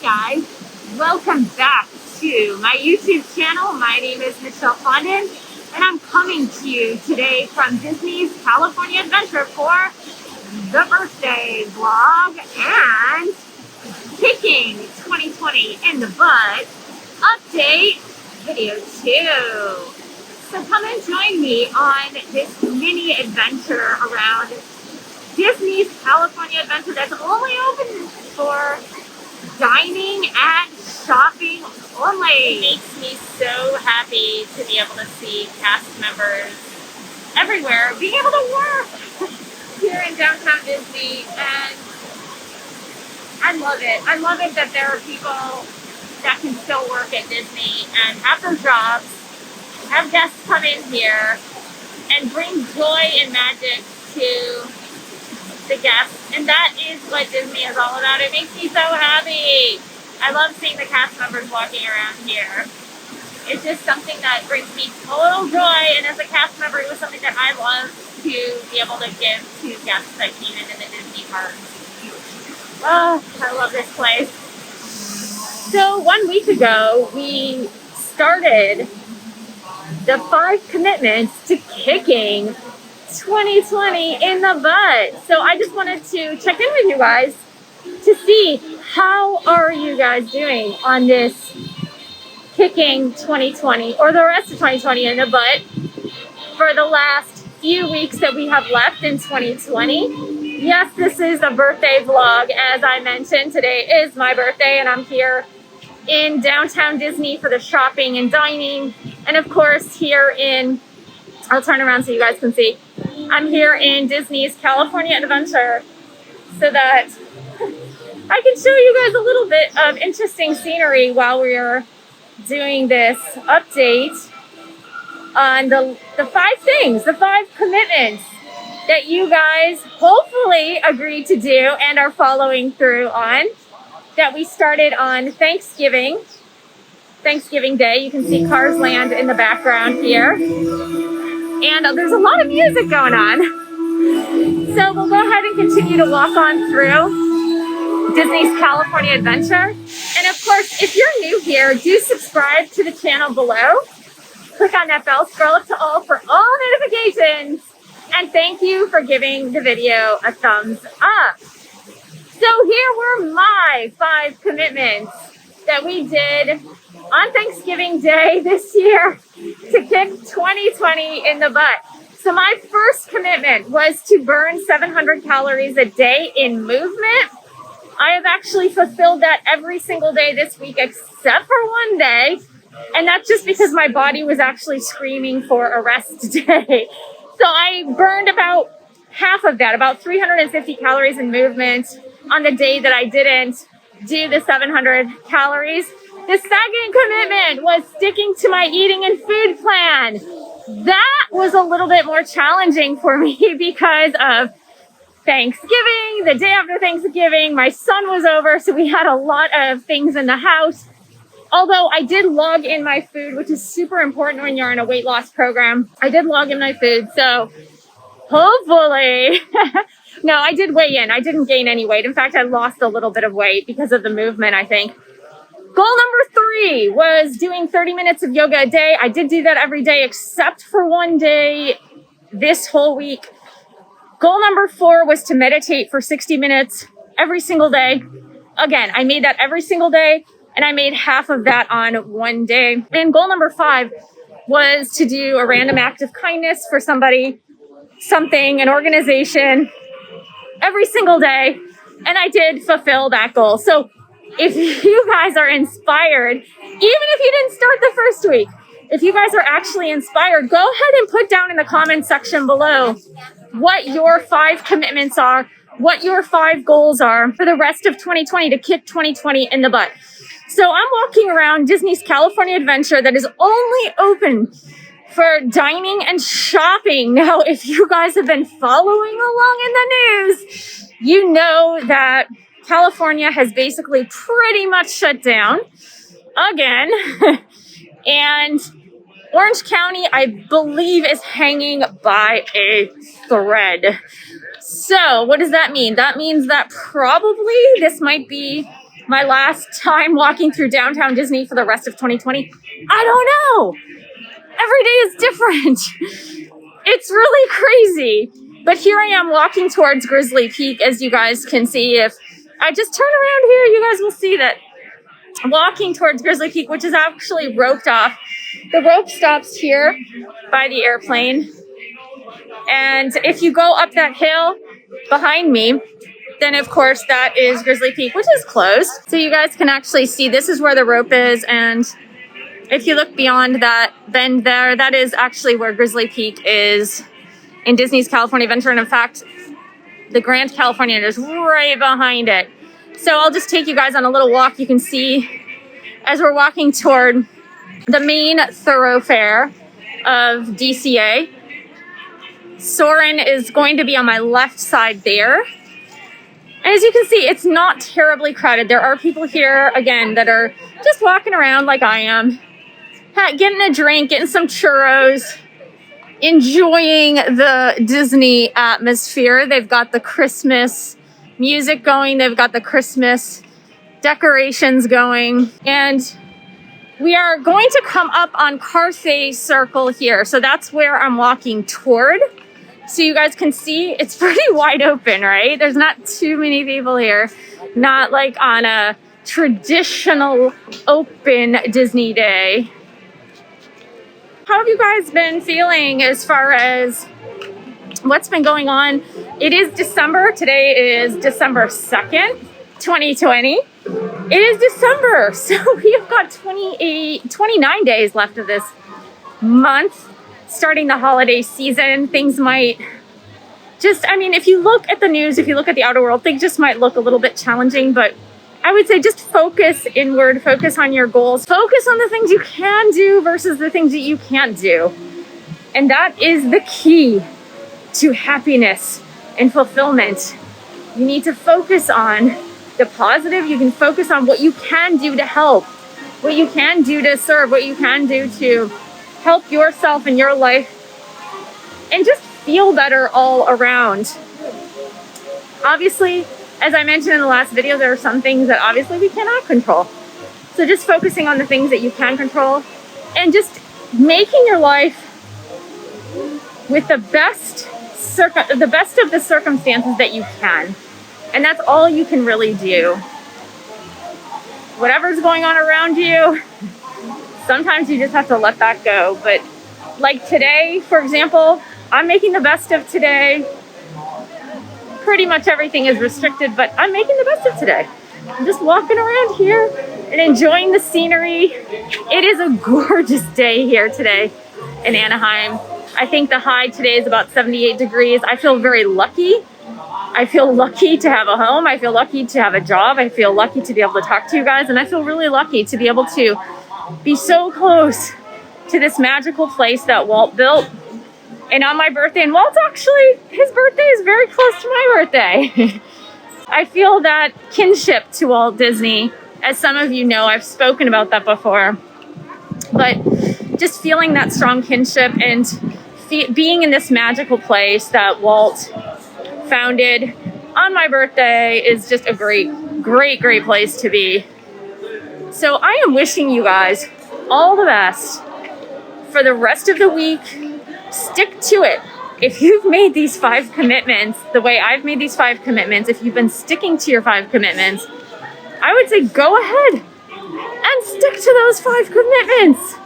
guys? Welcome back to my YouTube channel. My name is Michelle Fondin, and I'm coming to you today from Disney's California Adventure for the birthday vlog and kicking 2020 in the butt update video 2. So come and join me on this mini adventure around Disney's California Adventure that's only open for dining and shopping only. It makes me so happy to be able to see cast members everywhere being able to work here in downtown Disney, and I love it. I love it that there are people that can still work at Disney and have their jobs, have guests come in here and bring joy and magic to the guests, and that is what Disney is all about. It makes me so happy. I love seeing the cast members walking around here. It's just something that brings me total joy, and as a cast member, it was something that I love to be able to give to guests that came into the Disney parks. Oh, I love this place. So 1 week ago, we started the 5 commitments to kicking 2020 in the butt. So I just wanted to check in with you guys to see how are you guys doing on this kicking 2020 or the rest of 2020 in the butt for the last few weeks that we have left in 2020. Yes, this is a birthday vlog. As I mentioned, today is my birthday and I'm here in downtown Disney for the shopping and dining. And of course here in, I'll turn around so you guys can see, I'm here in Disney's California Adventure so that I can show you guys a little bit of interesting scenery while we're doing this update on the 5 things, the 5 commitments that you guys hopefully agreed to do and are following through on, that we started on Thanksgiving Day. You can see Cars Land in the background here. And there's a lot of music going on. So we'll go ahead and continue to walk on through Disney's California Adventure. And of course, if you're new here, do subscribe to the channel below. Click on that bell, scroll up to all for all notifications. And thank you for giving the video a thumbs up. So here were my 5 commitments that we did on Thanksgiving Day this year to kick 2020 in the butt. So my first commitment was to burn 700 calories a day in movement. I have actually fulfilled that every single day this week except for one day. And that's just because my body was actually screaming for a rest day. So I burned about half of that, about 350 calories in movement on the day that I didn't do the 700 calories. The second commitment was sticking to my eating and food plan. That was a little bit more challenging for me because of Thanksgiving, the day after Thanksgiving. My son was over, so we had a lot of things in the house. Although I did log in my food, which is super important when you're in a weight loss program. I did log in my food, so hopefully, no, I did weigh in. I didn't gain any weight. In fact, I lost a little bit of weight because of the movement, I think. Goal number 3 was doing 30 minutes of yoga a day. I did do that every day except for one day this whole week. Goal number 4 was to meditate for 60 minutes every single day. Again, I made that every single day, and I made half of that on one day. And goal number 5 was to do a random act of kindness for somebody, something, an organization every single day. And I did fulfill that goal. So if you guys are inspired, even if you didn't start the first week, if you guys are actually inspired, go ahead and put down in the comment section below what your 5 commitments are, what your 5 goals are for the rest of 2020 to kick 2020 in the butt. So I'm walking around Disney's California Adventure that is only open for dining and shopping. Now, if you guys have been following along in the news, you know that California has basically pretty much shut down again. And Orange County, I believe, is hanging by a thread. So what does that mean? That means that probably this might be my last time walking through downtown Disney for the rest of 2020? I don't know. Every day is different. It's really crazy. But here I am walking towards Grizzly Peak, as you guys can see. If I just turn around here, you guys will see that I'm walking towards Grizzly Peak, which is actually roped off. The rope stops here by the airplane. And if you go up that hill behind me, then of course that is Grizzly Peak, which is closed. So you guys can actually see this is where the rope is. And if you look beyond that bend there, that is actually where Grizzly Peak is in Disney's California Adventure. And in fact, the Grand Californian is right behind it. So I'll just take you guys on a little walk. You can see as we're walking toward the main thoroughfare of DCA. Soarin' is going to be on my left side there. And as you can see, it's not terribly crowded. There are people here, again, that are just walking around like I am, getting a drink, getting some churros, enjoying the Disney atmosphere. They've got the Christmas music going. They've got the Christmas decorations going. And we are going to come up on Carthay Circle here. So that's where I'm walking toward. So you guys can see it's pretty wide open, right? There's not too many people here. Not like on a traditional open Disney day. How have you guys been feeling as far as what's been going on? It is December. Today is December 2nd, 2020. It is December, so we've got 29 days left of this month. Starting the holiday season, things might just, I mean, if you look at the news, if you look at the outer world, things just might look a little bit challenging, but I would say just focus inward, focus on your goals, focus on the things you can do versus the things that you can't do. And that is the key to happiness and fulfillment. You need to focus on the positive. You can focus on what you can do to help, what you can do to serve, what you can do to help yourself and your life, and just feel better all around. Obviously, as I mentioned in the last video, there are some things that obviously we cannot control. So just focusing on the things that you can control and just making your life with the best of the circumstances that you can. And that's all you can really do. Whatever's going on around you, sometimes you just have to let that go. But like today, for example, I'm making the best of today. Pretty much everything is restricted, but I'm making the best of today. I'm just walking around here and enjoying the scenery. It is a gorgeous day here today in Anaheim. I think the high today is about 78 degrees. I feel very lucky. I feel lucky to have a home. I feel lucky to have a job. I feel lucky to be able to talk to you guys. And I feel really lucky to be able to be so close to this magical place that Walt built. And on my birthday, and Walt's actually, his birthday is very close to my birthday. I feel that kinship to Walt Disney. As some of you know, I've spoken about that before. But just feeling that strong kinship and being in this magical place that Walt founded on my birthday is just a great, great, great place to be. So I am wishing you guys all the best for the rest of the week. Stick to it. If you've made these 5 commitments the way I've made these 5 commitments, if you've been sticking to your 5 commitments, I would say go ahead and stick to those 5 commitments.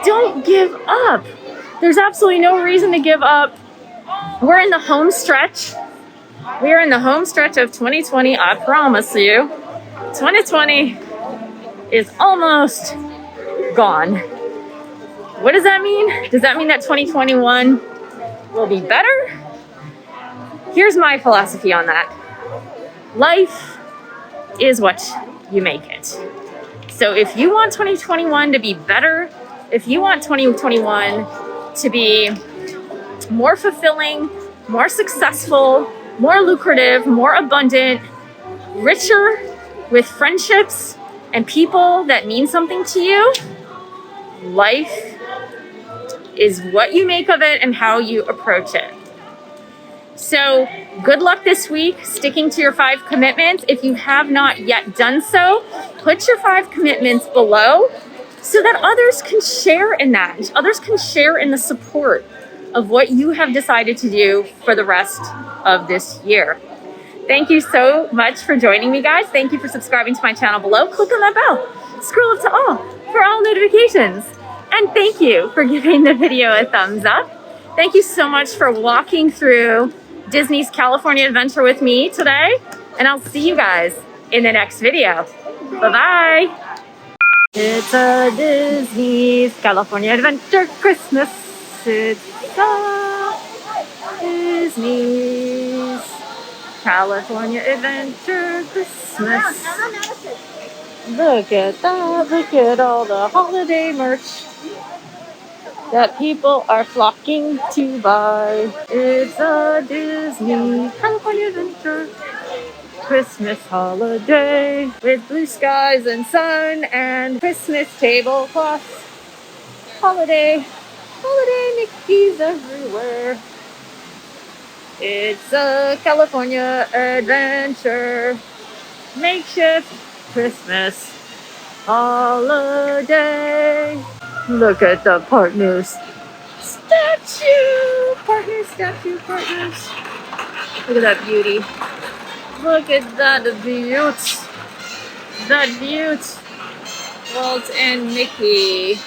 Don't give up. There's absolutely no reason to give up. We're in the home stretch. We are in the home stretch of 2020. I promise you, 2020 is almost gone. What does that mean? Does that mean that 2021 will be better? Here's my philosophy on that. Life is what you make it. So if you want 2021 to be better, if you want 2021 to be more fulfilling, more successful, more lucrative, more abundant, richer with friendships and people that mean something to you, life is what you make of it and how you approach it. So good luck this week, sticking to your 5 commitments. If you have not yet done so, put your 5 commitments below so that others can share in that. Others can share in the support of what you have decided to do for the rest of this year. Thank you so much for joining me, guys. Thank you for subscribing to my channel below. Click on that bell. Scroll up to all for all notifications. And thank you for giving the video a thumbs up. Thank you so much for walking through Disney's California Adventure with me today. And I'll see you guys in the next video. Bye-bye. It's a Disney's California Adventure Christmas. It's a Disney's California Adventure Christmas. Look at that. Look at all the holiday merch that people are flocking to buy. It's a Disney California Adventure Christmas holiday with blue skies and sun and Christmas tablecloths. Holiday Mickeys everywhere. It's a California Adventure makeshift Christmas holiday. Look at the partners. Partners. Look at that beauty. Look at that beaut. Walt and Mickey.